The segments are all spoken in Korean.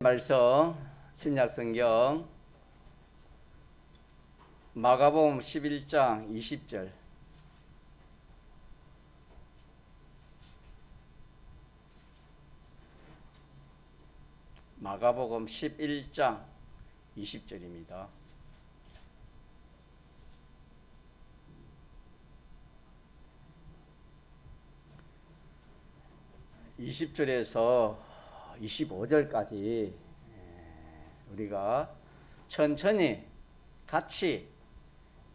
말씀 신약성경 마가복음 11장 20절. 마가복음 11장 20절입니다. (20절에서) 25절까지 우리가 천천히 같이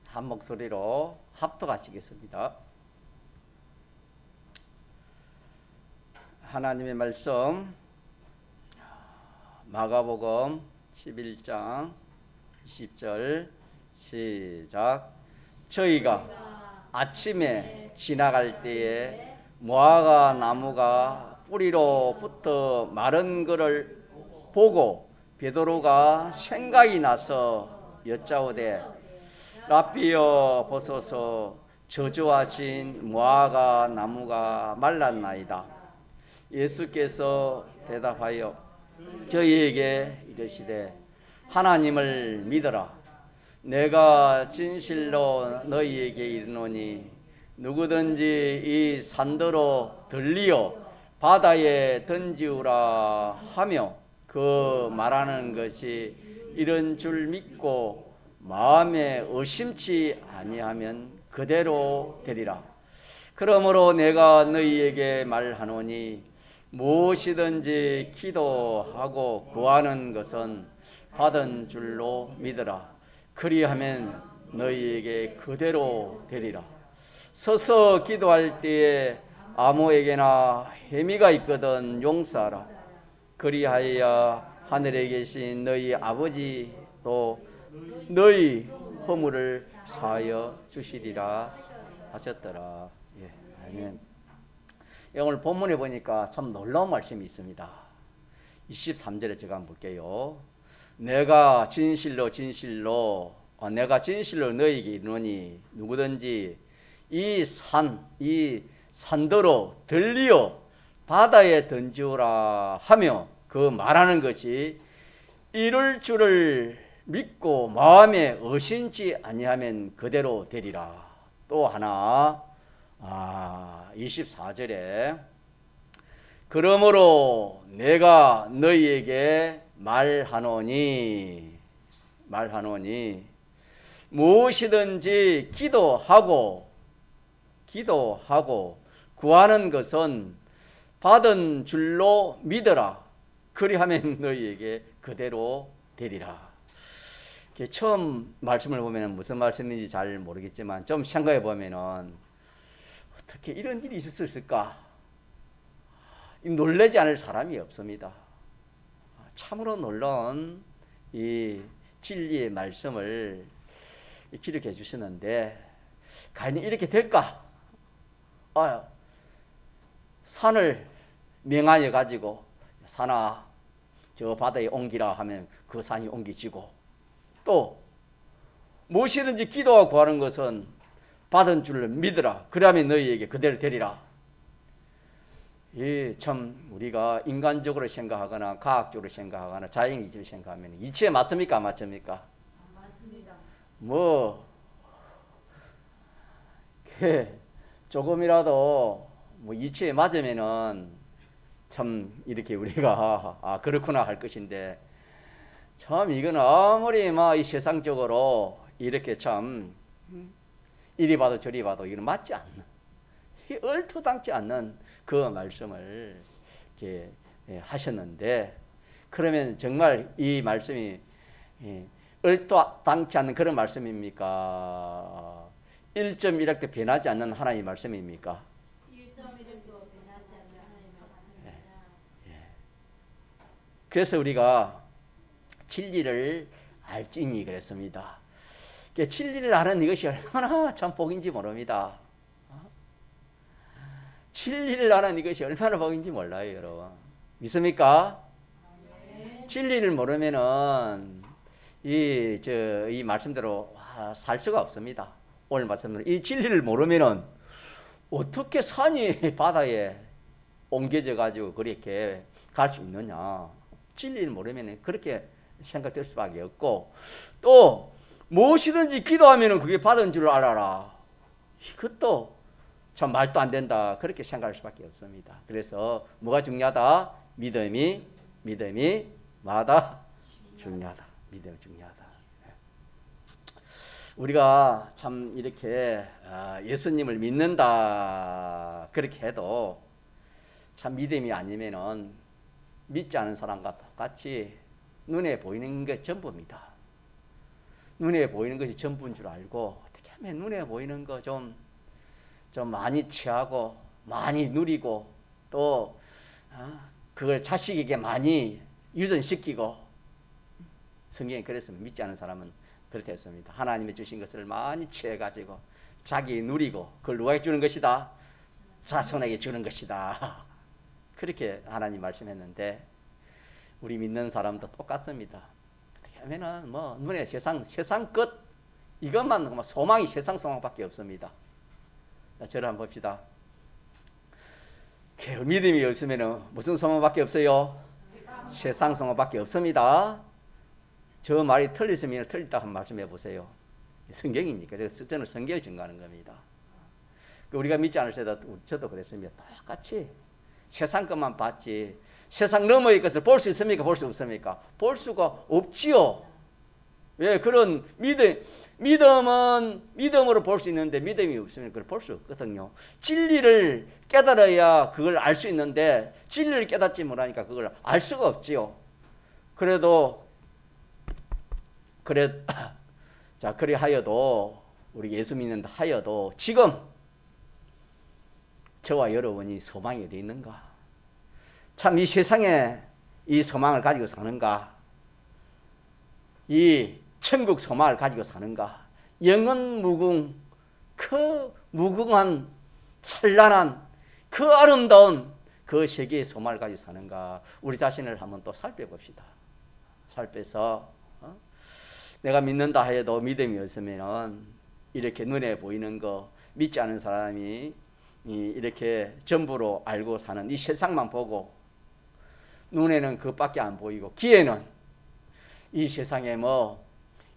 한 목소리로 합독하시겠습니다. 하나님의 말씀 마가복음 11장 20절 시작. 저희가 아침에 지나갈 때에 무화과 나무가 뿌리로부터 마른 것을 보고 베드로가 생각이 나서 여짜오되 라삐여 보소서 저주하신 무화과 나무가 말랐나이다. 예수께서 대답하여 저희에게 이르시되 하나님을 믿어라. 내가 진실로 너희에게 이르노니 누구든지 이 산더러 들리어 바다에 던지우라 하며 그 말하는 것이 이런 줄 믿고 마음에 의심치 아니하면 그대로 되리라. 그러므로 내가 너희에게 말하노니 무엇이든지 기도하고 구하는 것은 받은 줄로 믿으라. 그리하면 너희에게 그대로 되리라. 서서 기도할 때에 아무에게나 혜미가 있거든 용서하라. 그리하여 하늘에 계신 너희 아버지도 너희 허물을 사하여 주시리라 하셨더라. 예, 아멘. 오늘 본문에 보니까 참 놀라운 말씀이 있습니다. 23절에 제가 한번 볼게요. 내가 진실로 너희에게 이르노니 누구든지 이 산더러 들리어 바다에 던지오라 하며 그 말하는 것이 이룰 줄을 믿고 마음에 의심치 아니하면 그대로 되리라. 또 하나 24절에 그러므로 내가 너희에게 말하노니 무엇이든지 기도하고 구하는 것은 받은 줄로 믿어라. 그리하면 너희에게 그대로 되리라. 처음 말씀을 보면 무슨 말씀인지 잘 모르겠지만 좀 생각해 보면은 어떻게 이런 일이 있을 수 있을까? 놀라지 않을 사람이 없습니다. 참으로 놀라운 이 진리의 말씀을 기록해 주시는데 과연 이렇게 될까? 산을 명하여 가지고 산아 저 바다에 옮기라 하면 그 산이 옮기지고, 또 무엇이든지 기도하고 구하는 것은 받은 줄을 믿으라. 그러면 너희에게 그대로 되리라. 참 우리가 인간적으로 생각하거나 과학적으로 생각하거나 자연이적으로 생각하면 이치에 맞습니까? 안 맞습니까? 맞습니다. 조금이라도 이치에 맞으면은 참 이렇게 우리가 그렇구나 할 것인데, 참 이건 아무리 이 세상적으로 이렇게 참 이리 봐도 저리 봐도 이건 맞지 않는, 얼토당치 않는 그 말씀을 이렇게 하셨는데, 그러면 정말 이 말씀이 얼토당치 않는 그런 말씀입니까? 1.1학도 변하지 않는 하나님의 말씀입니까? 1.1도 변하지 않는 하나님의 말씀입니다. 그래서 우리가 진리를 알지니 그랬습니다. 진리를 아는 이것이 얼마나 참 복인지 모릅니다. 진리를 아는 이것이 얼마나 복인지 몰라요, 여러분. 믿습니까? 네. 진리를 모르면은 이 말씀대로 살 수가 없습니다. 오늘 말씀대로 이 진리를 모르면은 어떻게 산이 바다에 옮겨져 가지고 그렇게 갈 수 있느냐. 진리를 모르면 그렇게 생각될 수밖에 없고, 또 무엇이든지 기도하면 그게 받은 줄 알아라. 이것도 참 말도 안 된다. 그렇게 생각할 수밖에 없습니다. 그래서 뭐가 중요하다? 믿음이 마다 중요하다. 믿음이 중요하다. 우리가 참 이렇게 예수님을 믿는다 그렇게 해도 참 믿음이 아니면은 믿지 않은 사람과 똑같이 눈에 보이는 게 전부입니다. 눈에 보이는 것이 전부인 줄 알고 어떻게 하면 눈에 보이는 거 좀 많이 취하고 많이 누리고 또 그걸 자식에게 많이 유전시키고, 성경에 그랬으면 믿지 않은 사람은 그렇게 했습니다. 하나님이 주신 것을 많이 취해가지고 자기 누리고 그걸 누구에게 주는 것이다? 자손에게 주는 것이다. 그렇게 하나님 말씀했는데 우리 믿는 사람도 똑같습니다. 어떻게 하면은 뭐 눈에 세상 끝 이것만 소망이 세상 소망밖에 없습니다. 저를 한번 봅시다. 믿음이 없으면은 무슨 소망밖에 없어요? 세상 소망밖에 없습니다. 저 말이 틀렸으면 틀렸다 한번 말씀해 보세요. 성경이니까. 그래서 저는 성경을 증거하는 겁니다. 우리가 믿지 않을 때도 저도 그랬습니다. 똑같이 세상 것만 봤지 세상 너머의 것을 볼 수 있습니까? 볼 수 없습니까? 볼 수가 없지요. 왜? 그런 믿음은 믿음으로 볼 수 있는데 믿음이 없으면 그걸 볼 수 없거든요. 진리를 깨달아야 그걸 알 수 있는데 진리를 깨닫지 못하니까 그걸 알 수가 없지요. 자, 그래 하여도 우리 예수 믿는다 하여도 지금 저와 여러분이 소망이 어디 있는가? 참 이 세상에 이 소망을 가지고 사는가? 이 천국 소망을 가지고 사는가? 영원 무궁 그 무궁한 찬란한 그 아름다운 그 세계의 소망을 가지고 사는가? 우리 자신을 한번 또 살펴봅시다. 살펴서 내가 믿는다 해도 믿음이 없으면 이렇게 눈에 보이는 거 믿지 않은 사람이 이렇게 전부로 알고 사는 이 세상만 보고 눈에는 그밖에 안 보이고 귀에는 이 세상에 뭐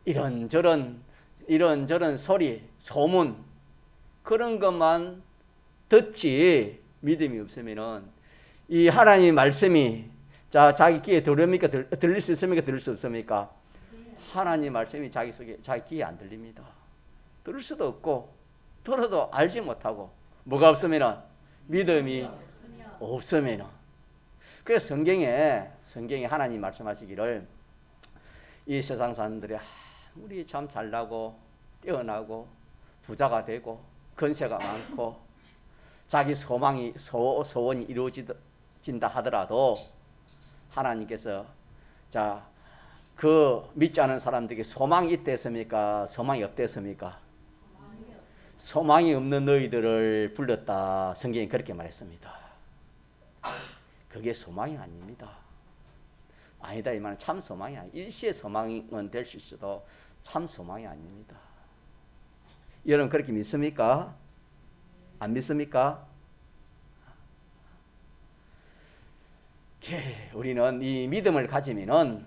이런저런 소리 소문 그런 것만 듣지 믿음이 없으면은 이 하나님의 말씀이 자기 귀에 들립니까? 들릴 수 있습니까? 들릴 수 없습니까? 하나님 말씀이 자기 귀에 안 들립니다. 들을 수도 없고 들어도 알지 못하고 뭐가 없으면은 믿음이 없으면은. 그래서 성경에 하나님 말씀하시기를 이 세상 사람들이 우리 참 잘나고 뛰어나고 부자가 되고 건세가 많고 자기 소원이 이루어진다 하더라도 하나님께서 그 믿지 않은 사람들에게 소망이 있댔습니까? 소망이 없댔습니까? 소망이 없는 너희들을 불렀다. 성경이 그렇게 말했습니다. 그게 소망이 아닙니다. 아니다 이 말은 참 소망이 아니에요. 일시의 소망은 될 수 있어도 참 소망이 아닙니다. 여러분 그렇게 믿습니까? 안 믿습니까? 우리는 이 믿음을 가지면은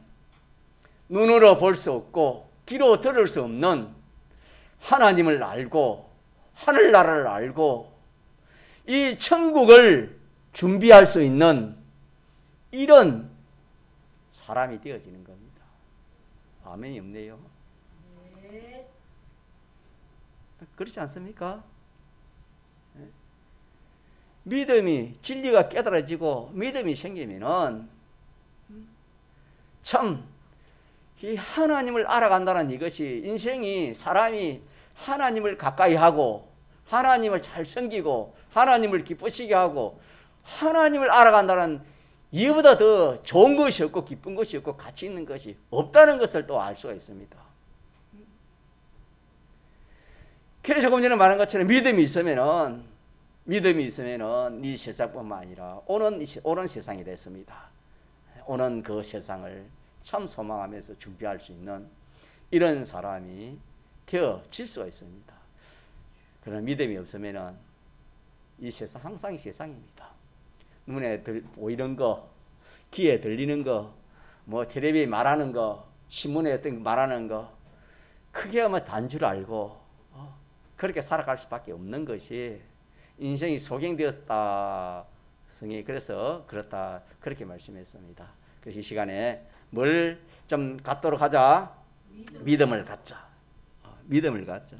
눈으로 볼 수 없고 귀로 들을 수 없는 하나님을 알고 하늘나라를 알고 이 천국을 준비할 수 있는 이런 사람이 되어지는 겁니다. 아멘이 없네요. 네. 그렇지 않습니까? 믿음이 진리가 깨달아지고 믿음이 생기면은 참 이 하나님을 알아간다는 이것이 인생이 사람이 하나님을 가까이 하고 하나님을 잘 섬기고 하나님을 기쁘시게 하고 하나님을 알아간다는 이보다 더 좋은 것이 없고 기쁜 것이 없고 가치 있는 것이 없다는 것을 또 알 수가 있습니다. 그래서 조금 전에 말한 것처럼 믿음이 있으면은 이 세상뿐만 아니라 오는 세상이 됐습니다. 오는 그 세상을 참 소망하면서 준비할 수 있는 이런 사람이 되어질 수가 있습니다. 그러나 믿음이 없으면은 이 세상 항상 이 세상입니다. 눈에 보이는 거, 귀에 들리는 거, 뭐 텔레비에 말하는 거, 신문에 어떤 거 말하는 거 크게 하면 단 줄 알고 그렇게 살아갈 수밖에 없는 것이 인생이 소경되었다. 성이 그래서 그렇다 그렇게 말씀했습니다. 그래서 이 시간에 뭘 좀 갖도록 하자. 믿음을 갖자. 믿음을 갖자.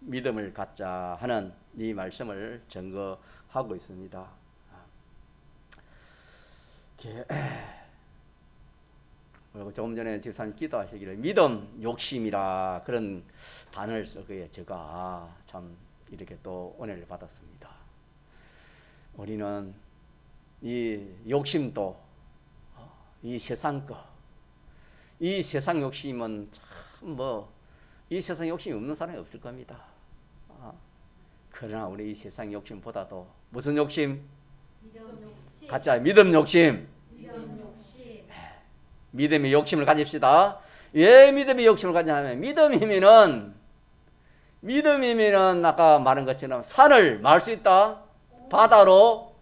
믿음을 갖자 하는 이 말씀을 증거하고 있습니다. 그리고 조금 전에 집사님 기도하시기를 믿음 욕심이라 그런 단어를 쓰기에 제가 참 이렇게 또 은혜를 받았습니다. 우리는 이 욕심도 이 세상 거, 이 세상 욕심은 참 이 세상 욕심이 없는 사람이 없을 겁니다. 그러나 우리 이 세상 욕심보다도 무슨 욕심? 믿음 욕심. 가짜 믿음 욕심. 믿음 욕심. 믿음의 욕심을 가집시다. 왜 믿음의 욕심을 가냐면 믿음이면은 아까 말한 것처럼 산을 말 수 있다. 바다로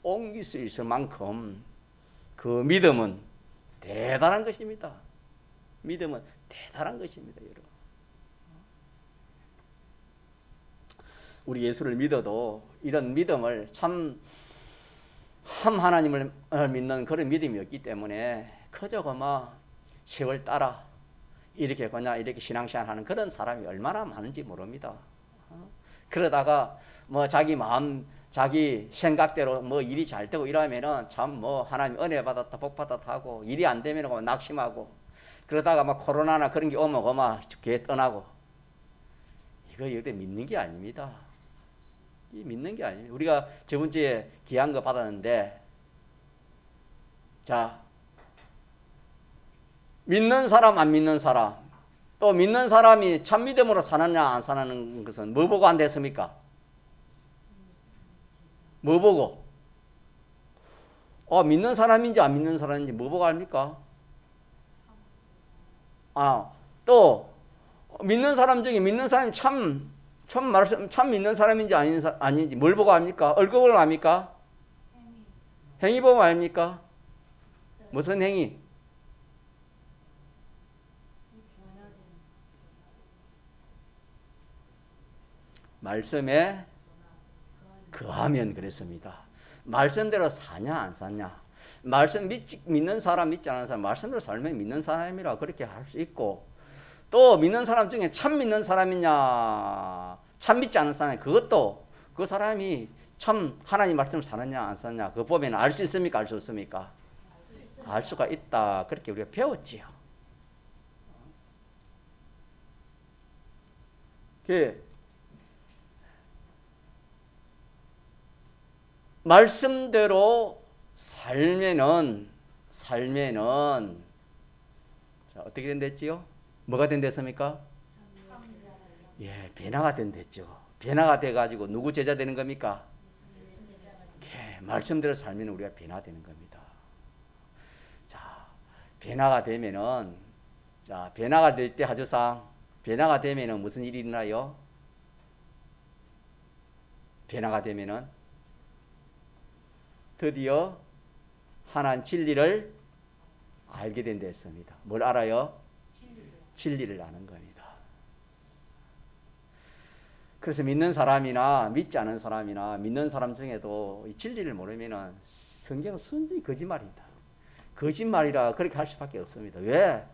옮길 수 있을 만큼 그 믿음은 대단한 것입니다. 믿음은 대단한 것입니다, 여러분. 우리 예수를 믿어도 이런 믿음을 참 하나님을 믿는 그런 믿음이었기 때문에 그저 그만 세월 따라 이렇게 그냥 이렇게 신앙생활하는 그런 사람이 얼마나 많은지 모릅니다. 그러다가 뭐 자기 마음 자기 생각대로 뭐 일이 잘 되고 이러면은 참 뭐 하나님 은혜 받았다 복 받았다 하고 일이 안 되면 낙심하고 그러다가 막 코로나나 그런 게 오면 그만 교회 떠나고 이거 여기 믿는 게 아닙니다. 이 믿는 게 아니에요. 우리가 저번 주에 귀한 거 받았는데 자 믿는 사람 안 믿는 사람 또 믿는 사람이 참 믿음으로 사느냐 안 사는 것은 뭐 보고 안 됐습니까? 뭐 보고? 믿는 사람인지 안 믿는 사람인지 뭐 보고 압니까? 또 믿는 사람 중에 믿는 사람이 참 믿는 사람인지 아닌지 뭘 보고 압니까? 얼굴을 압니까? 행위 보고 압니까? 무슨 행위? 말씀에 거하면 그랬습니다. 말씀대로 사냐 안 사냐. 말씀 믿는 사람 믿지 않는 사람 말씀대로 살면 믿는 사람이라 그렇게 할 수 있고 또 믿는 사람 중에 참 믿는 사람이냐 참 믿지 않는 사람이 그것도 그 사람이 참 하나님 말씀을 사느냐 안 사느냐 그거 보면 알 수 있습니까? 알 수 없습니까? 알 수가 있다. 그렇게 우리가 배웠지요. 말씀대로 살면은 자, 어떻게 된댔지요? 뭐가 된댔습니까? 예, 변화가 된댔죠. 변화가 돼가지고 누구 제자 되는 겁니까? 예, 말씀대로 살면 우리가 변화되는 겁니다. 자, 변화가 되면은 변화가 될 때 하조상 변화가 되면은 무슨 일이 일어나요? 변화가 되면은 드디어 하나님 진리를 알게 된다 했습니다. 뭘 알아요? 진리를 아는 겁니다. 그래서 믿는 사람이나 믿지 않은 사람이나 믿는 사람 중에도 이 진리를 모르면은 성경은 순전히 거짓말이다. 거짓말이라 그렇게 할 수밖에 없습니다. 왜?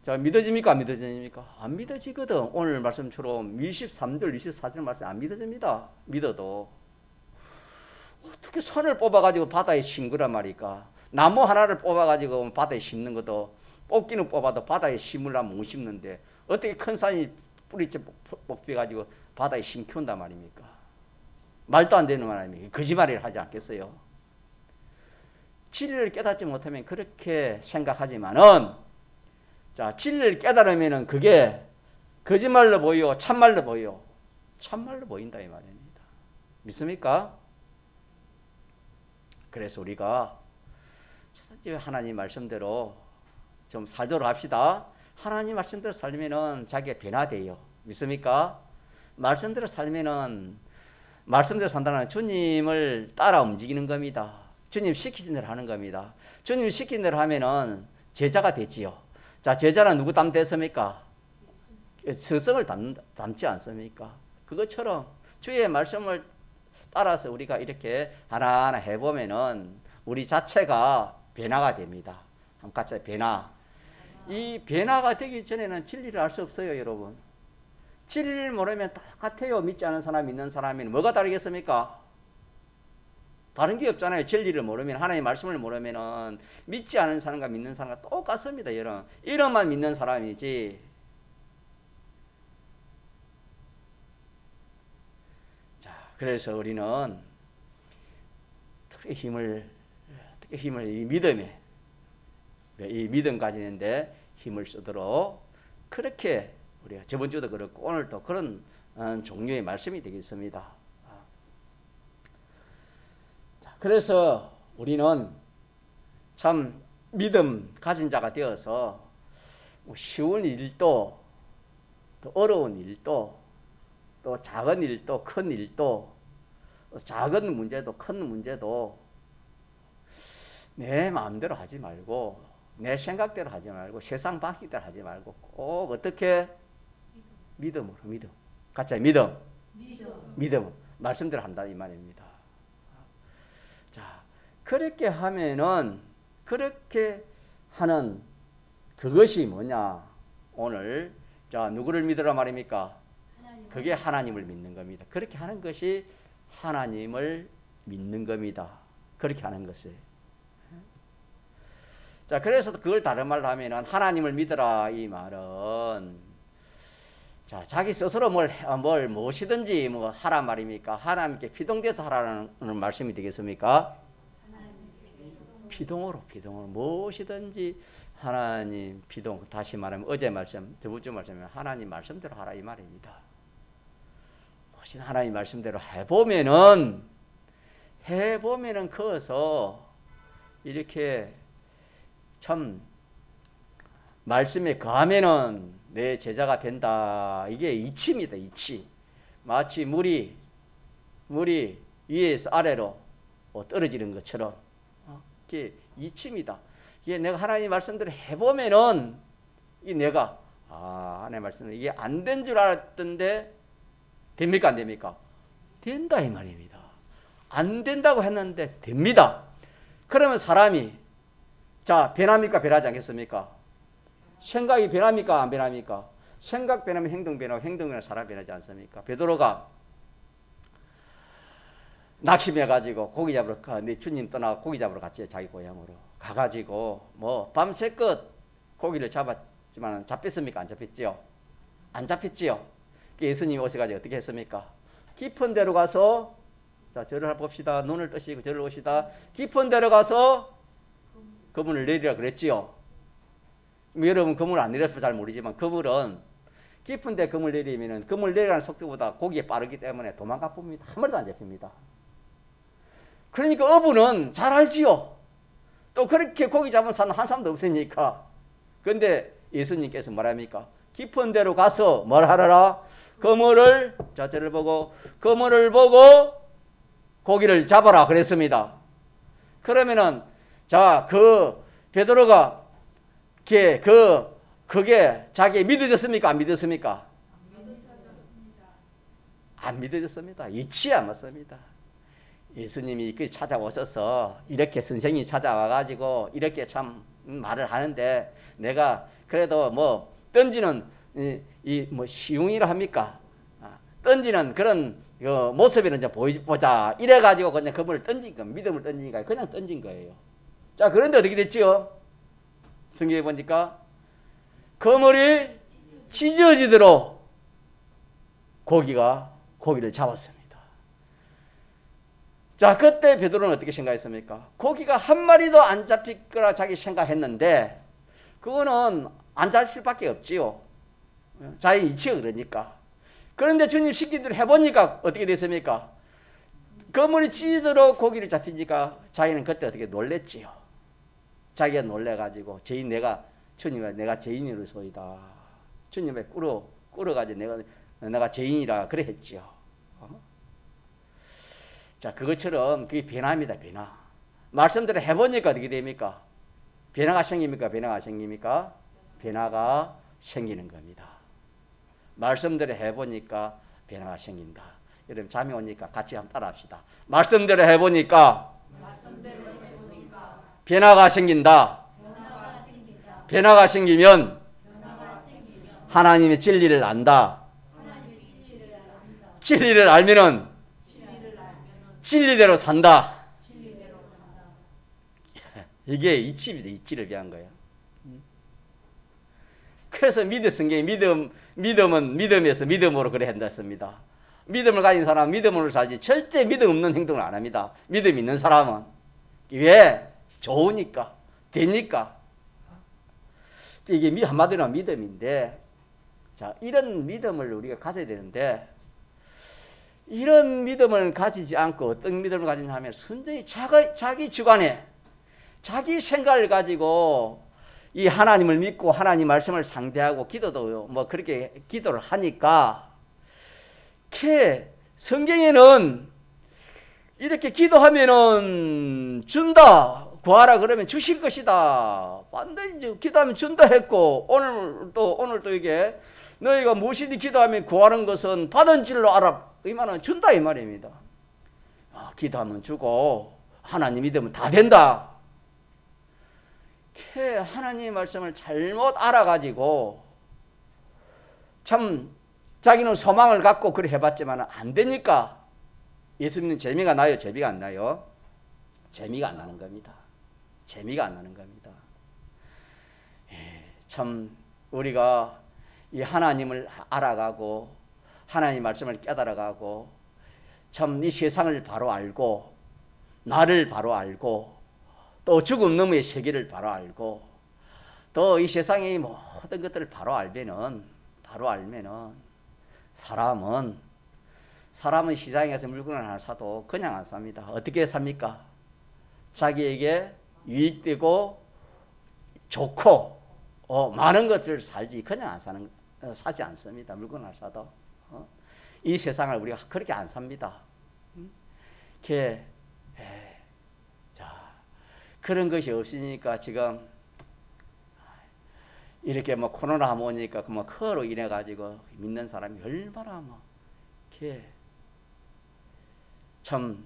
자, 믿어집니까? 안 믿어집니까? 안 믿어지거든. 오늘 말씀처럼 23절, 24절 말씀 안 믿어집니다. 믿어도. 어떻게 산을 뽑아가지고 바다에 심으란 말이까? 나무 하나를 뽑아가지고 바다에 심는 것도 뽑기는 뽑아도 바다에 심으려면 못 심는데 어떻게 큰 산이 뿌리째 뽑혀가지고 바다에 심기운단 말입니까? 말도 안 되는 말 아닙니까? 거짓말을 하지 않겠어요? 진리를 깨닫지 못하면 그렇게 생각하지만은 자, 진리를 깨달으면은 그게 거짓말로 보여, 참말로 보여. 참말로 보인다 이 말입니다. 믿습니까? 그래서 우리가 하나님 말씀대로 좀 살도록 합시다. 하나님 말씀대로 살면은 자기가 변화돼요. 믿습니까? 말씀대로 살면은 말씀대로 산다는 주님을 따라 움직이는 겁니다. 주님 시키신 대로 하는 겁니다. 주님 시킨 대로 하면은 제자가 되지요. 자, 제자는 누구 닮습니까? 스승을 닮지 않습니까? 그것처럼 주의 말씀을 따라서 우리가 이렇게 하나하나 해보면은 우리 자체가 변화가 됩니다. 한번 같이 변화. 이 변화가 되기 전에는 진리를 알 수 없어요, 여러분. 진리를 모르면 똑같아요. 믿지 않은 사람, 믿는 사람이 뭐가 다르겠습니까? 다른 게 없잖아요. 진리를 모르면, 하나님의 말씀을 모르면은 믿지 않은 사람과 믿는 사람과 똑같습니다, 여러분. 이름만 믿는 사람이지. 자, 그래서 우리는 특히 힘을 이 믿음에, 이 믿음 가지는데 힘을 쓰도록 그렇게 우리가 저번 주도 그렇고 오늘도 그런 종류의 말씀이 되겠습니다. 자, 그래서 우리는 참 믿음 가진 자가 되어서 쉬운 일도 또 어려운 일도 또 작은 일도 큰 일도 작은 문제도 큰 문제도 내 마음대로 하지 말고 내 생각대로 하지 말고 세상 방식대로 하지 말고 꼭 어떻게 믿음으로 같이 믿음 말씀대로 한다 이 말입니다. 자, 그렇게 하면은 그렇게 하는 그것이 뭐냐? 오늘 자 누구를 믿으라 말입니까? 그게 하나님을 믿는 겁니다. 그렇게 하는 것이 하나님을 믿는 겁니다. 그렇게 하는 것을. 자, 그래서 그걸 다른 말로 하면은 하나님을 믿어라 이 말은 자, 자기 스스로 뭘 무엇이든지 뭐 하라 말입니까? 하나님께 피동돼서 하라는 말씀이 되겠습니까? 피동으로 무엇이든지 하나님 피동. 다시 말하면 어제 말씀, 저번 주 말씀에 하나님 말씀대로 하라 이 말입니다. 무엇이든 하나님 말씀대로 해보면은 커서 이렇게 참 말씀에 거하면은 내 제자가 된다. 이게 이치입니다. 이치. 마치 물이 위에서 아래로 떨어지는 것처럼 이게 이치입니다. 이게 내가 하나님 말씀대로 해보면은 이 내가 하나님 말씀대로 이게 안 된 줄 알았던데 됩니까 안 됩니까? 된다 이 말입니다. 안 된다고 했는데 됩니다. 그러면 사람이 자 변합니까 변하지 않겠습니까? 생각이 변합니까 안 변합니까? 생각 변하면 행동 변하고 행동 변하면 사람 변하지 않습니까? 베드로가 낙심해가지고 고기 잡으러 내 주님 떠나고 고기 잡으러 갔지 자기 고향으로 가가지고 뭐 밤새껏 고기를 잡았지만 잡혔습니까 안 잡혔지요? 안 잡혔지요? 예수님이 오셔가지고 어떻게 했습니까? 깊은 데로 가서 자 절을 봅시다. 눈을 뜨시고 절을 오시다. 깊은 데로 가서 그물을 내리라 그랬지요. 여러분 그물 안 내려서 잘 모르지만 그물은 깊은 데 그물 내리면은 그물 내리라는 속도보다 고기가 빠르기 때문에 도망가 봅니다. 한 마리도 안 잡힙니다. 그러니까 어부는 잘 알지요. 또 그렇게 고기 잡은 사람 한 사람도 없으니까. 그런데 예수님께서 뭐랍니까? 깊은 데로 가서 뭘 하라라? 그물을 자 저를 보고 그물을 보고 고기를 잡아라 그랬습니다. 그러면은 자 그 베드로가 그게 자기 믿어졌습니까? 안 믿었습니까? 안 믿어졌습니다. 이치에 안 맞습니다. 예수님이 그 찾아오셔서 이렇게 선생님이 찾아와가지고 이렇게 참 말을 하는데 내가 그래도 뭐 던지는 이 뭐 시용이라 합니까? 던지는 그런 모습이는 좀 보자. 이래가지고 그냥 그물을 던진 거, 믿음을 던진 거예요. 그냥 던진 거예요. 자, 그런데 어떻게 됐지요? 성경에 보니까 그물이 찢어지도록 고기를 잡았습니다. 자, 그때 베드로는 어떻게 생각했습니까? 고기가 한 마리도 안 잡힐 거라 자기 생각했는데 그거는 안 잡힐 수밖에 없지요. 자기 이치가 그러니까. 그런데 주님 시킨 대로 해보니까 어떻게 됐습니까? 그물이 찢어지도록 고기를 잡히니까 자기는 그때 어떻게 놀랬지요. 자기가 놀래가지고 주님아 내가 죄인으로소이다. 주님의 꿇어가지고 내가 죄인이라 그래 했지요. 자 그것처럼 그게 변화입니다. 변화. 말씀대로 해보니까 어떻게 됩니까? 변화가 생깁니까? 변화가 생깁니까? 변화가 생기는 겁니다. 말씀대로 해보니까 변화가 생긴다. 여러분 잠이 오니까 같이 한번 따라합시다. 말씀대로 해보니까 변화가 생긴다. 변화가 생기면 하나님의 진리를 안다. 진리를 알면은 진리대로 산다. 이게 이치입니다. 이치를 위한 거예요. 그래서 성경에 믿음은 믿음에서 믿음으로 그래 한다 했습니다. 믿음을 가진 사람은 믿음으로 살지 절대 믿음 없는 행동을 안 합니다. 믿음 있는 사람은. 왜? 좋으니까. 되니까. 이게 한마디로 믿음인데, 자, 이런 믿음을 우리가 가져야 되는데, 이런 믿음을 가지지 않고 어떤 믿음을 가지냐 하면 순전히 자기 주관에 자기 생각을 가지고 이 하나님을 믿고 하나님 말씀을 상대하고 기도도 뭐 그렇게 기도를 하니까 성경에는 이렇게 기도하면은 준다, 구하라 그러면 주실 것이다, 반드시 기도하면 준다 했고, 오늘도 이게 너희가 무엇이든 기도하면 구하는 것은 받은 줄로 알아, 이 말은 준다 이 말입니다. 기도하면 주고 하나님 믿으면 다 된다. 하나님의 말씀을 잘못 알아가지고 참 자기는 소망을 갖고 그래 해봤지만 안 되니까 예수 믿는 재미가 나요? 재미가 안 나요? 재미가 안 나는 겁니다. 재미가 안 나는 겁니다. 참 우리가 이 하나님을 알아가고 하나님 말씀을 깨달아가고 참 이 세상을 바로 알고 나를 바로 알고 또 죽음 너머의 세계를 바로 알고 또 이 세상의 모든 것들을 바로 알면은 사람은 시장에서 물건을 하나 사도 그냥 안 삽니다. 어떻게 삽니까? 자기에게 유익되고 좋고 많은 것을 살지 그냥 사지 않습니다. 물건을 사도. 이 세상을 우리가 그렇게 안 삽니다. 그런 것이 없으니까 지금 이렇게 코로나 한번 오니까 그로 인해 가지고 믿는 사람이 얼마나 참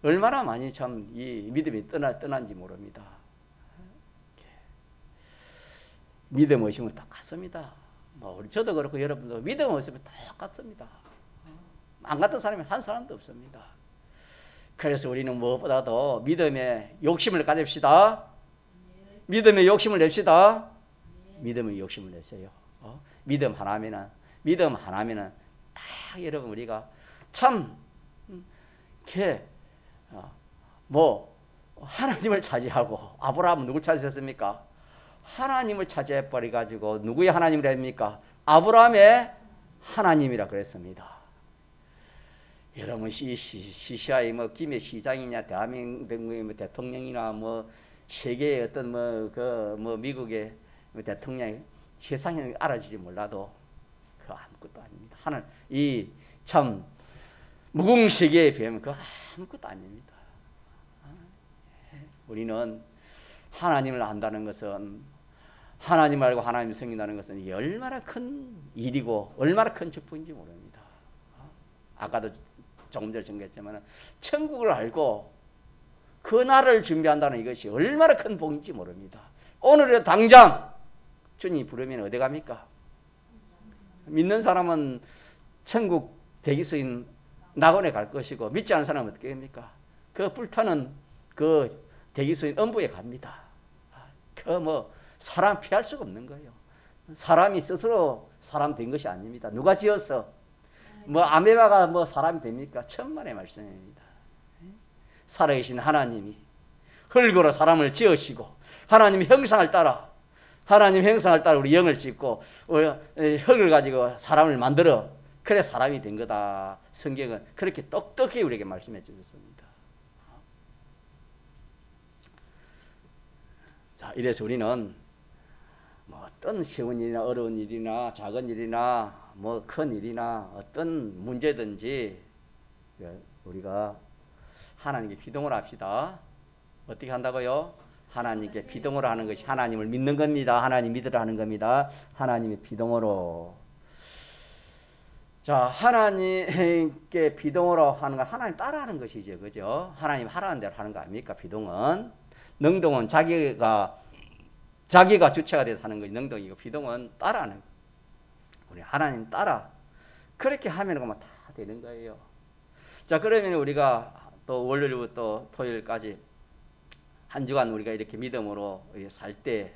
얼마나 많이 참 이 믿음이 떠난지 모릅니다. 믿음 없으면 똑같습니다. 저도 그렇고 여러분도 믿음 없으면 똑같습니다. 안 같은 사람이 한 사람도 없습니다. 그래서 우리는 무엇보다도 믿음의 욕심을 가집시다. 믿음의 욕심을 냅시다. 믿음의 욕심을 내세요. 믿음 하나면은 다 여러분 우리가 참 하나님을 차지하고 아브라함은 누굴 차지했습니까? 하나님을 차지해 버려 가지고 누구의 하나님을 합니까? 아브라함의 하나님이라 그랬습니다. 여러분 시시아의 김해 시장이냐 대한민국의 대통령이나 세계의 어떤 미국의 대통령이 세상에 알아주지 몰라도 그 아무것도 아닙니다. 이 참 무궁세계에 비하면 그 아무것도 아닙니다. 우리는 하나님을 안다는 것은 하나님 알고 하나님을 섬긴다는 것은 이게 얼마나 큰 일이고 얼마나 큰 축복인지 모릅니다. 아까도 조금 전에 전개했지만 천국을 알고 그 날을 준비한다는 이것이 얼마나 큰 복인지 모릅니다. 오늘의 당장 주님이 부르면 어디 갑니까? 믿는 사람은 천국 대기수인 낙원에 갈 것이고 믿지 않는 사람은 어떻게 합니까? 그 불타는 그 대기수인 음부에 갑니다. 사람 피할 수가 없는 거예요. 사람이 스스로 사람 된 것이 아닙니다. 누가 지었어? 아메바가 사람이 됩니까? 천만의 말씀입니다. 살아계신 하나님이 흙으로 사람을 지으시고 하나님의 형상을 따라 우리 영을 짓고 흙을 가지고 사람을 만들어 그래 사람이 된 거다. 성경은 그렇게 똑똑히 우리에게 말씀해 주셨습니다. 자, 이래서 우리는 어떤 쉬운 일이나 어려운 일이나 작은 일이나 큰 일이나 어떤 문제든지 우리가 하나님께 기도를 합시다. 어떻게 한다고요? 하나님께 비동으로 하는 것이 하나님을 믿는 겁니다. 하나님 믿으라 하는 겁니다. 하나님의 비동으로. 자, 하나님께 비동으로 하는 건 하나님 따라하는 것이죠. 그죠? 하나님 하라는 대로 하는 거 아닙니까? 비동은. 능동은 자기가 주체가 돼서 하는 것이 능동이고, 비동은 따라하는 거. 우리 하나님 따라 그렇게 하면 그만 다 되는 거예요. 자, 그러면 우리가 또 월요일부터 토요일까지 한 주간 우리가 이렇게 믿음으로 살 때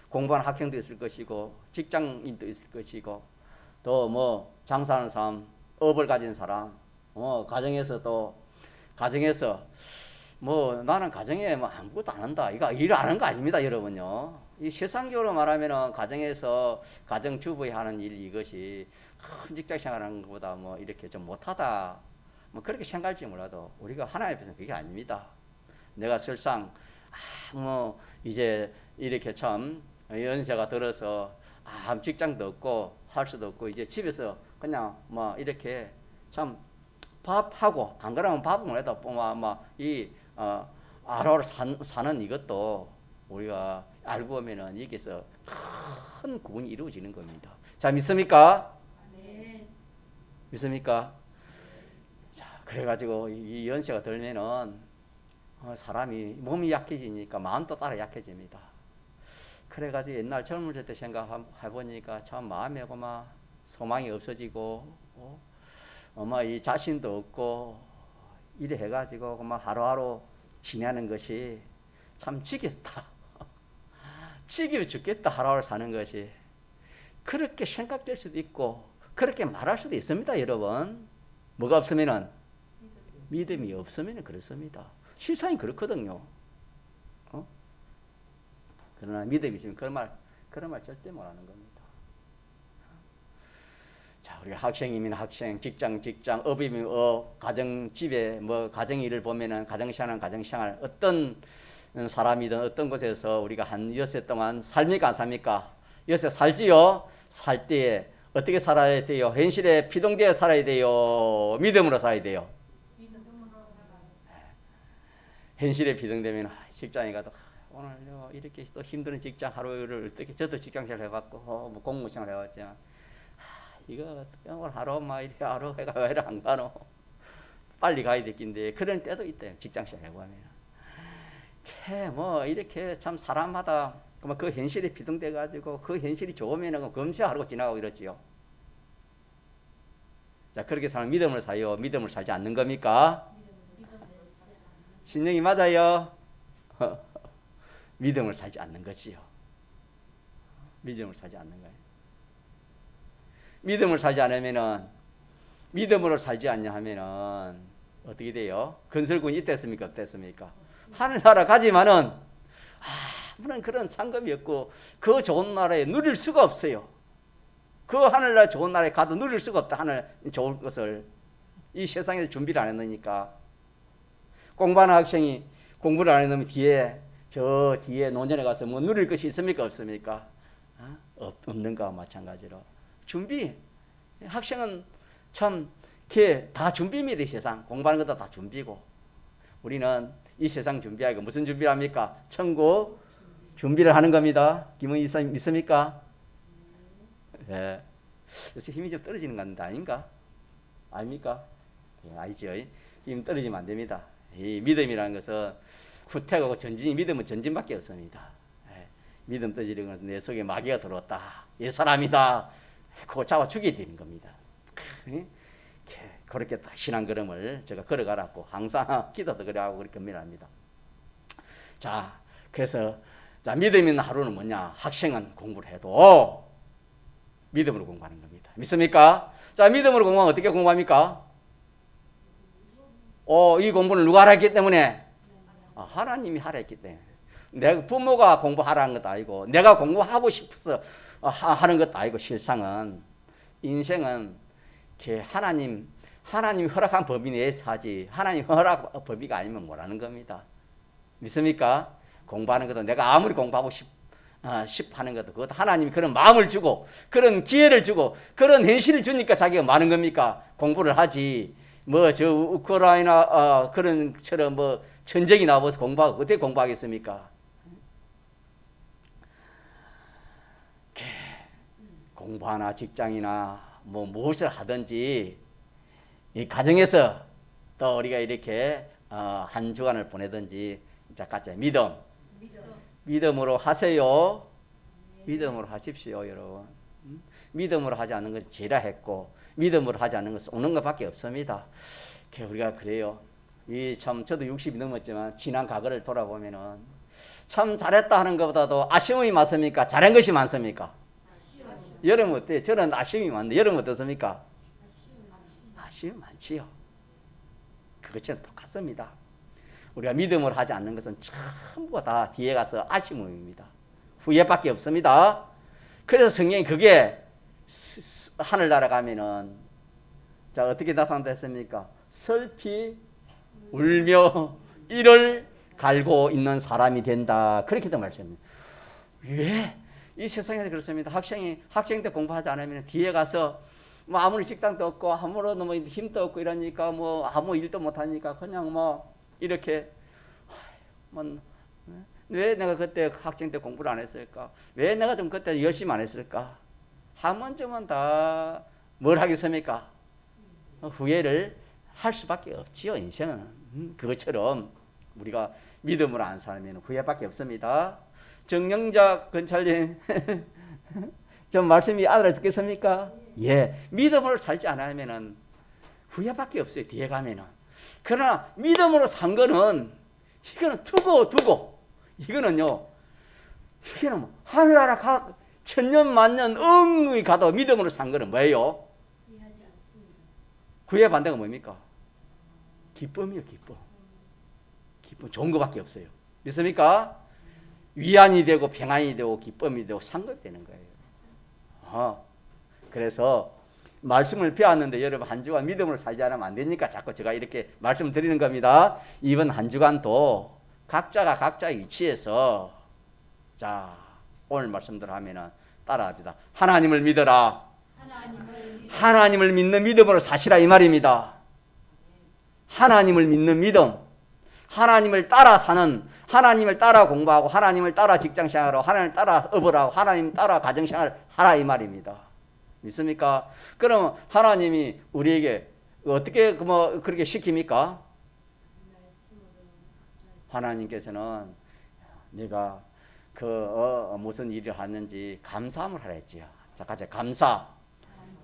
공부하는 학생도 있을 것이고 직장인도 있을 것이고 또 뭐 장사하는 사람, 업을 가진 사람, 가정에서 뭐 나는 가정에 뭐 아무것도 안 한다. 이거 일 안 하는 거 아닙니다, 여러분요. 이 세상적으로 말하면은 가정에서 가정주부에 하는 일 이것이 큰 직장 생활하는 것보다 뭐 이렇게 좀 못하다. 뭐 그렇게 생각할지 몰라도 우리가 하나님 앞에서는 그게 아닙니다. 내가 설상 뭐 이제 이렇게 참 연세가 들어서 직장도 없고 할 수도 없고 이제 집에서 그냥 뭐 이렇게 참 밥하고 안 그러면 밥은 뭐래도 뭐이 아로를 사는 이것도 우리가 알고 보면은 여기서 큰 구분이 이루어지는 겁니다. 자, 믿습니까? 네. 믿습니까? 자, 그래가지고 이 연세가 들면은 사람이 몸이 약해지니까 마음도 따라 약해집니다. 그래가지고 옛날 젊을 때 생각해보니까 참 마음에 막 소망이 없어지고 이 자신도 없고 이래 해가지고 막 하루하루 지내는 것이 참 지겹다. 지겨워 죽겠다. 하루하루 사는 것이 그렇게 생각될 수도 있고 그렇게 말할 수도 있습니다. 여러분, 뭐가 없으면은 믿음이 없으면 그렇습니다. 실상이 그렇거든요. 그러나 믿음이 있으면 그런 말 절대 못하는 겁니다. 자, 우리가 학생이면 학생, 직장, 업이면 업, 가정, 집에 뭐 가정 일을 보면은 가정생활 어떤 사람이든 어떤 곳에서 우리가 한 여세 동안 삽니까 안 삽니까? 여세 살지요. 살 때에 어떻게 살아야 돼요? 현실에 피동되어 살아야 돼요. 믿음으로 살아야 돼요. 현실에 비동되면 직장에 가도 오늘 이렇게 또 힘든 직장 하루를 어떻게 저도 직장생활 해봤고 뭐 공무생활 해봤지만 이거 오늘 하루 이렇게 하루 해가 왜 안 가노? 빨리 가야 됐긴데 그런 때도 있대요. 직장생활 해보면 뭐 이렇게 참 사람마다 그 현실에 비동돼 가지고 그 현실이 좋으면은 검색하고 지나가고 이러지요. 자, 그렇게 사람 믿음을 사요. 믿음을 살지 않는 겁니까? 신령이 맞아요. 믿음을 살지 않는 거지요. 믿음을 살지 않는 거예요. 믿음을 살지 않으면은 믿음으로 살지 않냐 하면은 어떻게 돼요? 건설군이 있댔습니까? 없댔습니까? 하늘나라 가지만은 아무런 그런 상금이 없고 그 좋은 나라에 누릴 수가 없어요. 그 하늘나라 좋은 나라에 가도 누릴 수가 없다. 하늘 좋을 것을 이 세상에서 준비를 안 했으니까. 공부하는 학생이 공부를 안 해놓으면 저 뒤에 노년에 가서 뭐 누릴 것이 있습니까? 없습니까? 없는 거와 마찬가지로 준비. 학생은 참 다 준비입니다. 이 세상 공부하는 것도 다 준비고 우리는 이 세상 준비하고 무슨 준비를 합니까? 천국 준비를 하는 겁니다. 김은희 이사 믿습니까? 네. 요새 힘이 좀 떨어지는 건 아닌가? 아닙니까? 예, 아니죠. 힘 떨어지면 안 됩니다. 이 믿음이라는 것은 후퇴하고 전진이 믿음은 전진밖에 없습니다. 예, 믿음 떨어지는 것은 내 속에 마귀가 들어왔다. 이 사람이다. 그거 잡아 죽여야 되는 겁니다. 그렇게 신앙 걸음을 제가 걸어가라고 항상 기도도 그래 하고 그렇게 합니다. 자, 그래서 믿음 있는 하루는 뭐냐? 학생은 공부를 해도 믿음으로 공부하는 겁니다. 믿습니까? 자, 믿음으로 공부하면 어떻게 공부합니까? 이 공부는 누가 하라 했기 때문에? 하나님이 하라 했기 때문에. 내가 부모가 공부하라는 것도 아니고 내가 공부하고 싶어서 하는 것도 아니고 실상은 인생은 하나님이 허락한 법이 내에서 하지 하나님 허락 법이가 아니면 뭐라는 겁니다. 믿습니까? 공부하는 것도 내가 아무리 공부하고 싶하는 것도 그것도 하나님이 그런 마음을 주고 그런 기회를 주고 그런 현실을 주니까 자기가 많은 겁니까? 공부를 하지 뭐 저 우크라이나 그런처럼 뭐 전쟁이 나와서 공부하고 어떻게 공부하겠습니까? 공부하나 직장이나 뭐 무엇을 하든지 이 가정에서 또 우리가 이렇게 한 주간을 보내든지 자 각자 믿음으로 하세요. 믿음으로 하십시오, 여러분. 믿음으로 하지 않는 것은 지라했고 믿음으로 하지 않는 것은 오는 것밖에 없습니다. 우리가 그래요. 이 참 저도 60이 넘었지만 지난 과거를 돌아보면은 참 잘했다 하는 것보다도 아쉬움이 많습니까? 잘한 것이 많습니까? 여러분 어때요? 저는 아쉬움이 많은데 여러분 어떻습니까? 아쉬움이 많지요. 그것처럼 똑같습니다. 우리가 믿음으로 하지 않는 것은 전부 다 뒤에 가서 아쉬움입니다. 후회밖에 없습니다. 그래서 성경이 그게 하늘나라 가면은 자 어떻게 나타났습니까? 슬피 울며 이를 갈고 있는 사람이 된다. 그렇게도 말씀합니다. 왜? 이 세상에서 그렇습니다. 학생 때 공부하지 않으면 뒤에 가서 뭐 아무리 직장도 없고 아무런 뭐 힘도 없고 이러니까 뭐 아무 일도 못 하니까 그냥 뭐 이렇게 뭐 왜 내가 그때 학생 때 공부를 안 했을까? 왜 내가 좀 그때 열심히 안 했을까? 한 번쯤은 다 뭘 하겠습니까? 후회를 할 수밖에 없지요. 인생은 그것처럼 우리가 믿음으로 안 살면 후회밖에 없습니다. 정영자 건찰님 좀 말씀이 알아듣겠습니까? 예, 믿음으로 살지 않으면은 후회밖에 없어요. 뒤에 가면은. 그러나 믿음으로 산 거는 이거는 두고 이거는요. 이거는 뭐 하늘나라 각 천년 만년 엉이 가도 믿음으로 산 거는 뭐예요? 후회 반대가 뭡니까? 기쁨이요, 기쁨. 기쁨 좋은 거밖에 없어요. 믿습니까? 위안이 되고 평안이 되고 기쁨이 되고 상급되는 거예요. 그래서 말씀을 배웠는데 여러분 한 주간 믿음으로 살지 않으면 안 되니까 자꾸 제가 이렇게 말씀드리는 겁니다. 이번 한 주간도 각자가 각자의 위치에서 자 오늘 말씀대로 하면은 따라합니다. 하나님을 믿어라. 하나님을 믿는 믿음으로 사시라 이 말입니다. 하나님을 믿는 믿음. 하나님을 따라 사는, 하나님을 따라 공부하고 하나님을 따라 직장생활하고 하나님을 따라 업을 하고 하나님 따라 가정생활을 하라 이 말입니다. 믿습니까? 그럼 하나님이 우리에게 어떻게 뭐 그렇게 시킵니까? 하나님께서는 내가 무슨 일을 하는지 감사함을 하라 했지요. 자, 같이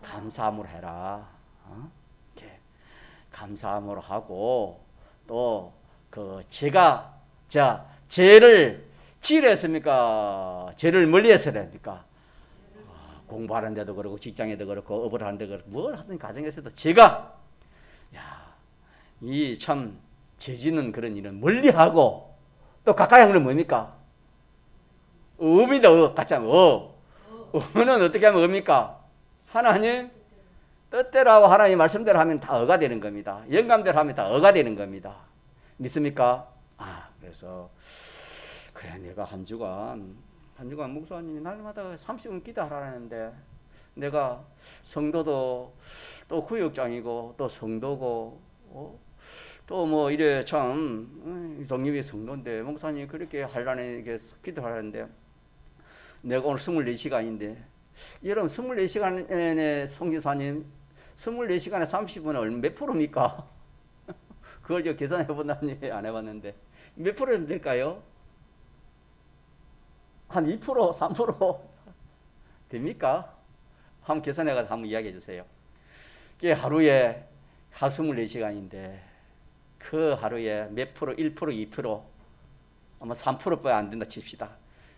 감사함을 해라. 이렇게 감사함으로 하고 또 제가 죄를 지으랬습니까? 죄를 멀리해서 합니까? 공부하는 데도 그렇고 직장에도 그렇고 업을 하는 데도 그렇고 뭘 하든 가정에서도 제가 이 참 죄짓는 그런 일은 멀리하고 또 가까이 하는 건 뭡니까? 의입니다. 같이 하면 의는 어떻게 하면 의입니까? 하나님 뜻대로 하고 하나님 말씀대로 하면 다 의가 되는 겁니다. 영감대로 하면 다 의가 되는 겁니다. 믿습니까? 그래서 그래 내가 한 주간 목사님이 날마다 30분 기도하라는데 내가 성도도 또 구역장이고 또 성도고 또 뭐 이래 참 독립의 성도인데 목사님 그렇게 하려는 게 기도하라는데 내가 오늘 24시간인데 여러분 24시간에 성교사님 24시간에 30분은 몇 프로입니까? 그걸 저 계산해 본다니 안 해봤는데 몇 프로 될까요? 한 2%, 3% 됩니까? 한번 계산해가지고 한번 이야기해 주세요. 그게 하루에 24시간인데 그 하루에 몇 프로, 1%, 2%, 아마 3%뿐이 안 된다 칩시다.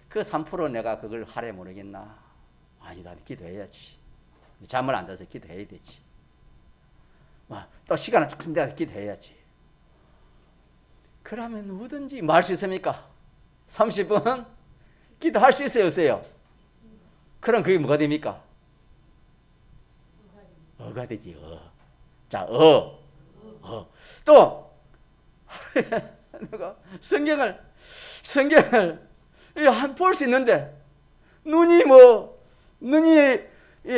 그 3% 내가 그걸 하래 모르겠나? 아니다, 기도해야지. 잠을 안 자서 기도해야 되지. 또 시간을 조금 내가 기도해야지. 그러면 뭐든지 뭐 할 수 있습니까? 30분 기도할 수 있어요, 없어요? 그럼 그게 뭐가 됩니까? 어가 되지, 자, 또, 성경을 볼 수 있는데, 눈이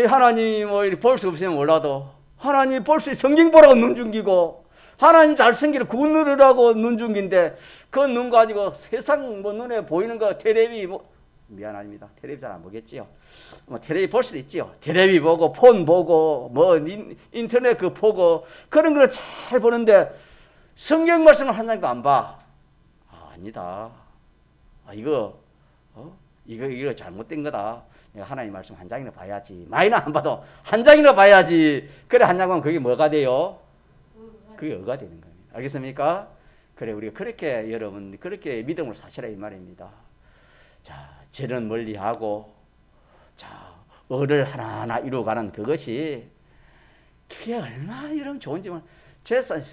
하나님 볼 수 없으면 몰라도, 하나님 볼 수, 성경 보라고 눈 중기고, 하나님 잘생기를 그거 누르라고 눈중기인데 그 눈 가지고 세상 뭐 눈에 보이는 거 텔레비 뭐 미안합니다. 텔레비 잘 안 보겠지요. 뭐 텔레비 볼 수도 있지요. 텔레비 보고 폰 보고 뭐 인터넷 그 보고 그런 걸 잘 보는데 성경 말씀을 한 장도 안 봐. 아니다. 이거 이거 잘못된 거다. 내가 하나님 말씀 한 장이나 봐야지. 많이나 안 봐도 한 장이나 봐야지. 그래 한 장은 그게 뭐가 돼요? 그게 의가 되는 겁니다. 알겠습니까? 그래 우리가 그렇게 여러분 그렇게 믿음을 사시라 이 말입니다. 자, 죄는 멀리하고 자, 의를 하나하나 이루어가는 그것이 그게 얼마나 여러분 좋은지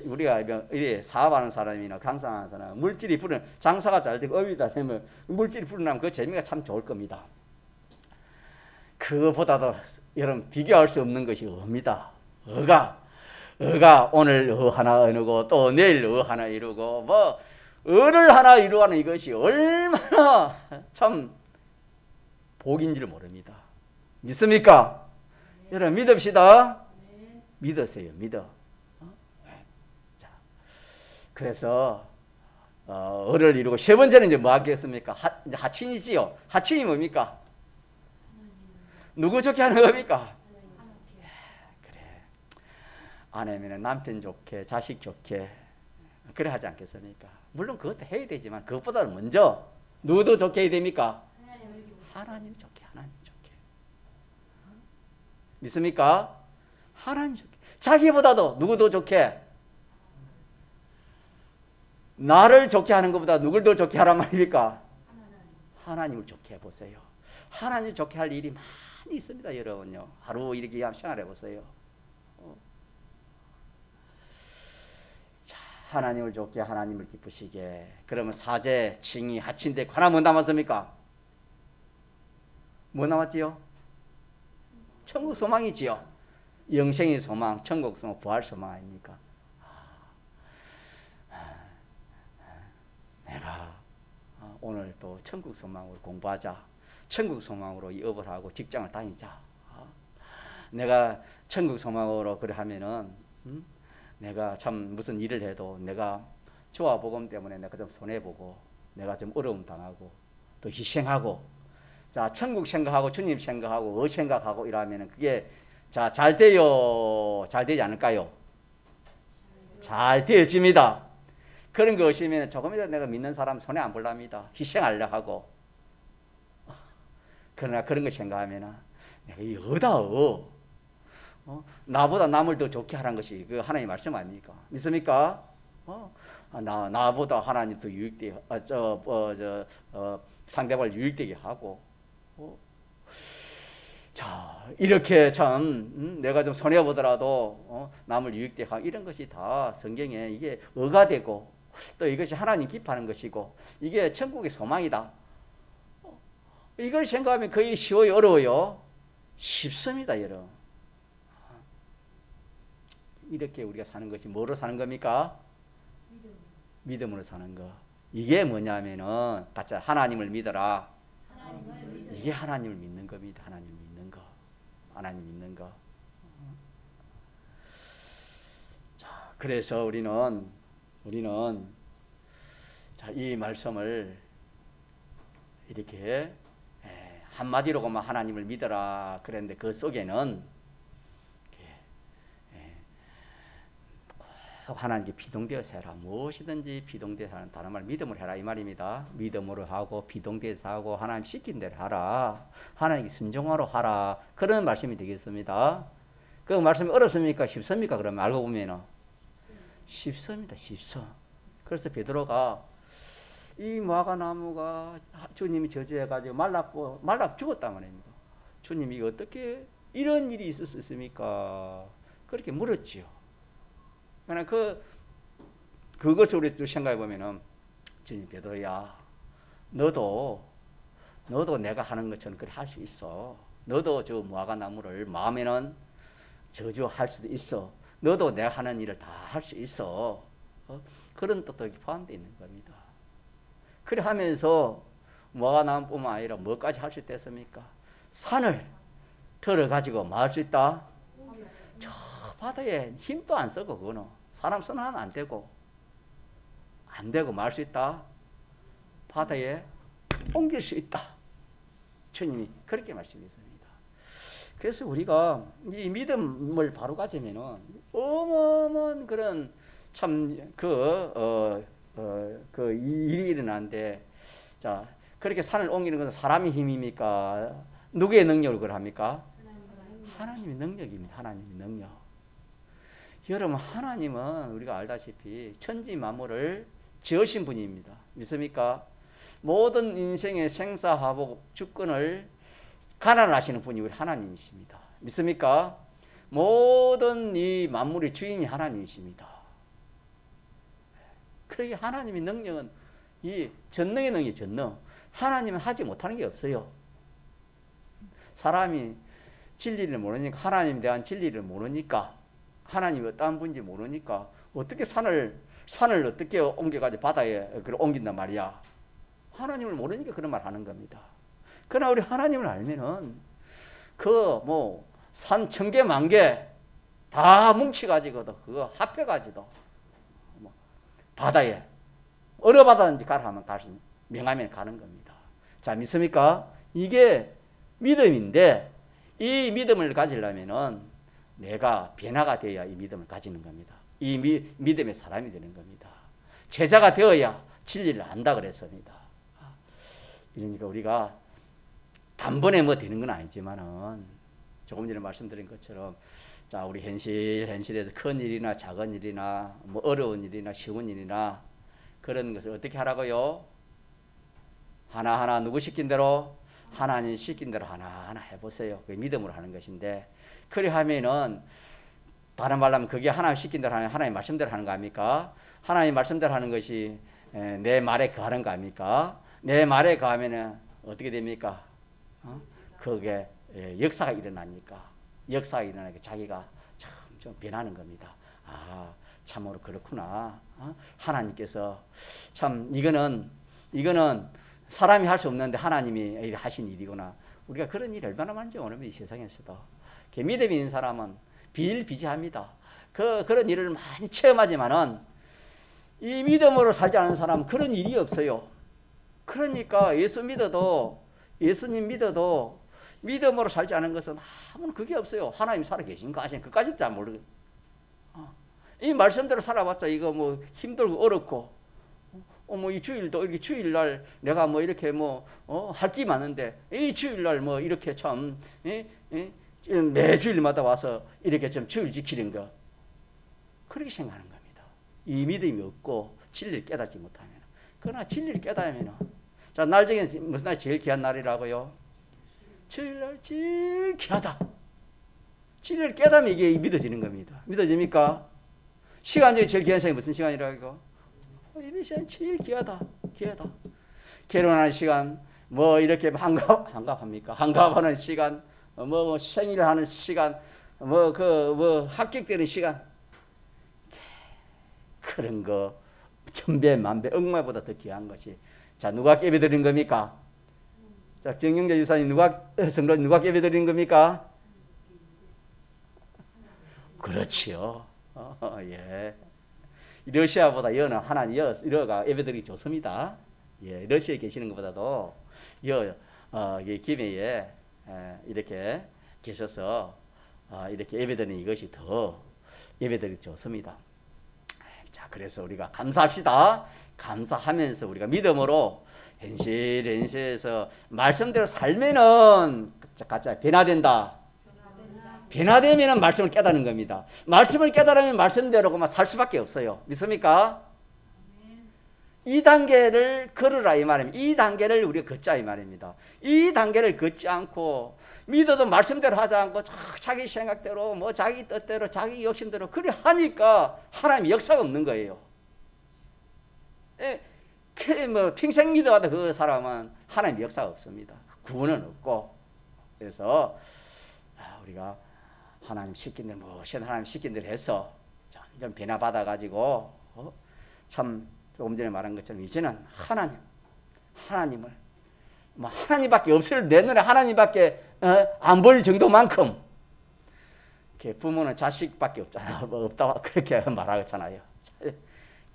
우리가 사업하는 사람이나 강사하는 사람 물질이 불은 장사가 잘 되고 업이다 되면 물질이 불어나면 그 재미가 참 좋을 겁니다. 그거보다도 여러분 비교할 수 없는 것이 의입니다. 의가 오늘 하나 이루고 또 내일 하나 이루고 뭐 의를 하나 이루어가는 이것이 얼마나 참 복인지를 모릅니다. 믿습니까? 네. 여러분 믿읍시다. 네. 믿으세요. 믿어. 자, 그래서 의를 이루고 세 번째는 이제 뭐 하겠습니까? 하친이지요. 하친이 뭡니까? 누구 좋게 하는 겁니까? 그래. 아내면 남편 좋게, 자식 좋게 그래 하지 않겠습니까? 물론 그것도 해야 되지만 그것보다는 먼저 누구도 좋게 해야 됩니까? 하나님 좋게, 하나님 좋게. 믿습니까? 하나님 좋게. 자기보다도 누구도 좋게. 나를 좋게 하는 것보다 누굴 더 좋게 하란 말입니까? 하나님을 좋게 해보세요. 하나님 좋게 할 일이 많이 있습니다, 여러분요. 하루 이렇게 생활해 보세요. 자, 하나님을 좋게, 하나님을 기쁘시게. 그러면 사제, 칭의, 하친대 하나 뭐 남았습니까? 뭐 남았지요? 천국 소망이지요. 영생의 소망, 천국 소망, 부활 소망 아닙니까? 내가 오늘 또 천국 소망으로 공부하자. 천국 소망으로 이 업을 하고 직장을 다니자. 내가 천국 소망으로 그래 하면은 내가 참 무슨 일을 해도 내가 조화복음 때문에 내가 좀 손해보고 내가 좀 어려움 당하고 또 희생하고 자, 천국 생각하고 주님 생각하고 생각하고 이러면은 그게 자, 잘 돼요? 잘 되지 않을까요? 잘 되어집니다. 그런 거 오시면 조금이라도 내가 믿는 사람 손해 안 볼랍니다. 희생하려 하고. 그러나 그런 거 생각하면은 내가 이거다. 나보다 남을 더 좋게 하라는 것이 그 하나님의 말씀 아닙니까? 믿습니까? 나보다 하나님 더 유익되게 상대방을 유익되게 하고 자 이렇게 참 내가 좀 손해 보더라도 남을 유익되게 하고 이런 것이 다 성경에 이게 의가 되고 또 이것이 하나님 기뻐하는 것이고 이게 천국의 소망이다. 이걸 생각하면 거의 쉬워요, 어려워요? 쉽습니다, 여러분. 이렇게 우리가 사는 것이 뭐로 사는 겁니까? 믿음으로 사는 거. 이게 뭐냐면은 같이 하나님을 믿어라. 이게 하나님을 믿는 겁니다. 하나님 믿는 거. 하나님 믿는 거. 자, 그래서 우리는 자, 이 말씀을 이렇게 한마디로만 하나님을 믿어라 그랬는데 그 속에는 하나님께 비동되어서 해라. 무엇이든지 비동되어서 하는 다른 말 믿음으로 해라 이 말입니다. 믿음으로 하고 비동되어서 하고 하나님 시킨 대로 하라. 하나님께 순종하러 하라. 그런 말씀이 되겠습니다. 그 말씀이 어렵습니까? 쉽습니까? 그러면 알고 보면은 쉽습니다. 쉽서. 그래서 베드로가 이 무화과 나무가 주님이 저주해가지고 말라 죽었단 말입니다. 주님이 어떻게 이런 일이 있을 수 있습니까? 그렇게 물었지요. 그러나 그것을 우리 또 생각해 보면은 주님 베드로야, 너도 내가 하는 것처럼 그렇게 할 수 있어. 너도 저 무화과 나무를 마음에는 저주할 수도 있어. 너도 내가 하는 일을 다 할 수 있어. 그런 뜻도 포함되어 있는 겁니다. 그래 하면서 무화과 나무뿐만 아니라 뭐까지 할 수 있겠습니까? 산을 들어가지고 뭐 할 수 있다? 저 바다에 힘도 안 쓰고 그거는 사람 손 하나 안 대고 말 수 있다. 바다에 옮길 수 있다. 주님이 그렇게 말씀하셨습니다. 그래서 우리가 이 믿음을 바로 가지면은 어마어마한 그런 그 일이 일어나는데, 자, 그렇게 산을 옮기는 것은 사람의 힘입니까? 누구의 능력으로 그걸 합니까? 하나님의 능력입니다. 하나님의 능력. 여러분, 하나님은 우리가 알다시피 천지 만물을 지으신 분입니다. 믿습니까? 모든 인생의 생사화복 주권을 관할하시는 분이 우리 하나님이십니다. 믿습니까? 모든 이 만물의 주인이 하나님이십니다. 그러기 하나님의 능력은 이 전능의 능력이 전능. 하나님은 하지 못하는 게 없어요. 사람이 진리를 모르니까, 하나님에 대한 진리를 모르니까, 하나님이 어떠한 분인지 모르니까 어떻게 산을 어떻게 옮겨가지고 바다에 그걸 옮긴단 말이야. 하나님을 모르니까 그런 말 하는 겁니다. 그러나 우리 하나님을 알면은 산 1000개 만개 다 뭉치가지고도 그거 합해가지고 바다에 어느 바다든지 가라 하면 명하면 가는 겁니다. 자, 믿습니까? 이게 믿음인데, 이 믿음을 가지려면은 내가 변화가 되어야 이 믿음을 가지는 겁니다. 이 믿음의 사람이 되는 겁니다. 제자가 되어야 진리를 안다 그랬습니다. 그러니까 우리가 단번에 되는 건 아니지만은, 조금 전에 말씀드린 것처럼, 자, 우리 현실에서 큰 일이나 작은 일이나 어려운 일이나 쉬운 일이나 그런 것을 어떻게 하라고요? 하나하나 누구 시킨 대로? 하나님 시킨 대로 하나하나 해보세요. 그게 믿음으로 하는 것인데, 그리 하면은, 다른 말로 하면 그게 하나님 시킨 대로 하는, 하나님 말씀대로 하는 거 아닙니까? 하나님 말씀대로 하는 것이 내 말에 거하는 거 아닙니까? 내 말에 거하면은 어떻게 됩니까? 그게 역사가 일어나니까, 역사가 일어나니까 자기가 좀 변하는 겁니다. 아, 참으로 그렇구나. 하나님께서 참 이거는 사람이 할 수 없는데 하나님이 하신 일이구나. 우리가 그런 일이 얼마나 많은지 오늘 이 세상에서도. 믿음이 있는 사람은 비일비재합니다. 그런 일을 많이 체험하지만은, 이 믿음으로 살지 않은 사람은 그런 일이 없어요. 그러니까 예수님 믿어도 믿음으로 살지 않은 것은 아무런 그게 없어요. 하나님 살아 계신가 하시는 그까지도 잘 모르겠어요. 이 말씀대로 살아봤자 이거 힘들고 어렵고, 이 주일도 이렇게 주일날 내가 이렇게 할 게 많은데, 이 주일날 이렇게 참 매 주일마다 와서 이렇게 좀 주일 지키는 거, 그렇게 생각하는 겁니다. 이 믿음이 없고 진리를 깨닫지 못하면. 그러나 진리를 깨닫으면, 자, 날 중에 무슨 날이 제일 귀한 날이라고요? 주일날 제일 귀하다. 진리를 깨닫으면 이게 믿어지는 겁니다. 믿어집니까? 시간 중에 제일 귀한 시간이 무슨 시간이라고? 이 시간 제일 귀하다. 결혼하는 시간, 이렇게 한갑합니까? 한갑하는 시간, 생일하는 시간, 합격되는 시간. 그런 거 천배 만배 억마보다 더 귀한 것이, 자, 누가 예배드린 겁니까? 자, 정영재 유사님 성도 누가 예배드린 겁니까? 그렇지요. 예. 러시아보다 여가 예배드리기 좋습니다. 예, 러시아에 계시는 것보다도 김해에 이렇게 계셔서 이렇게 예배드리는 이것이 더 예배드리기 좋습니다. 자, 그래서 우리가 감사합시다. 감사하면서 우리가 믿음으로 현실에서 말씀대로 살면은 가짜 변화된다. 변화되면 말씀을 깨닫는 겁니다. 말씀을 깨달으면 말씀대로 살 수밖에 없어요. 믿습니까? 이 단계를 걸으라 이 말입니다. 이 단계를 우리가 걷자 이 말입니다. 이 단계를 걷지 않고, 믿어도 말씀대로 하지 않고 자기 생각대로 자기 뜻대로 자기 욕심대로 그래 하니까 하나님의 역사가 없는 거예요. 평생 믿어와도 그 사람은 하나님의 역사가 없습니다. 구원은 없고. 그래서 우리가 하나님 시킨 대로 하나님 시킨 대로 해서 점점 변화 받아가지고 참 조금 전에 말한 것처럼 이제는 하나님을 하나님밖에 없을 내 눈에 하나님밖에 안 보일 정도만큼 부모는 자식밖에 없잖아. 뭐 없다 그렇게 말하잖아요.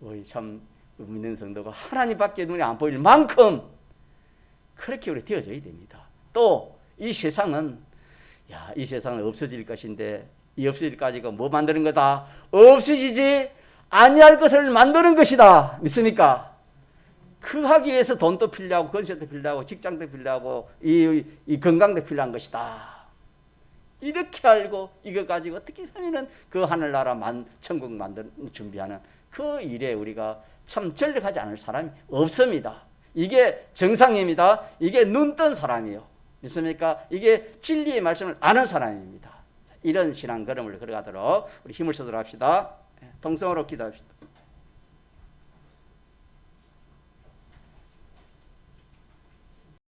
우리 참 믿는 성도가 하나님밖에 눈에 안 보일 만큼 그렇게 우리 되어져야 됩니다. 또 이 세상은 이 세상은 없어질 것인데 이 없어질까지가 뭐 만드는 거다? 없어지지 아니할 것을 만드는 것이다. 믿습니까? 그 하기 위해서 돈도 필요하고 건설도 필요하고 직장도 필요하고 이 건강도 필요한 것이다. 이렇게 알고 이거 가지고 어떻게 하면은 그 하늘나라 천국 만들 준비하는 그 일에 우리가 참 전력하지 않을 사람이 없습니다. 이게 정상입니다. 이게 눈 뜬 사람이요. 믿습니까? 이게 진리의 말씀을 아는 사람입니다. 이런 신앙 걸음을 걸어가도록 우리 힘을 쓰도록 합시다. 동성으로 기도합시다.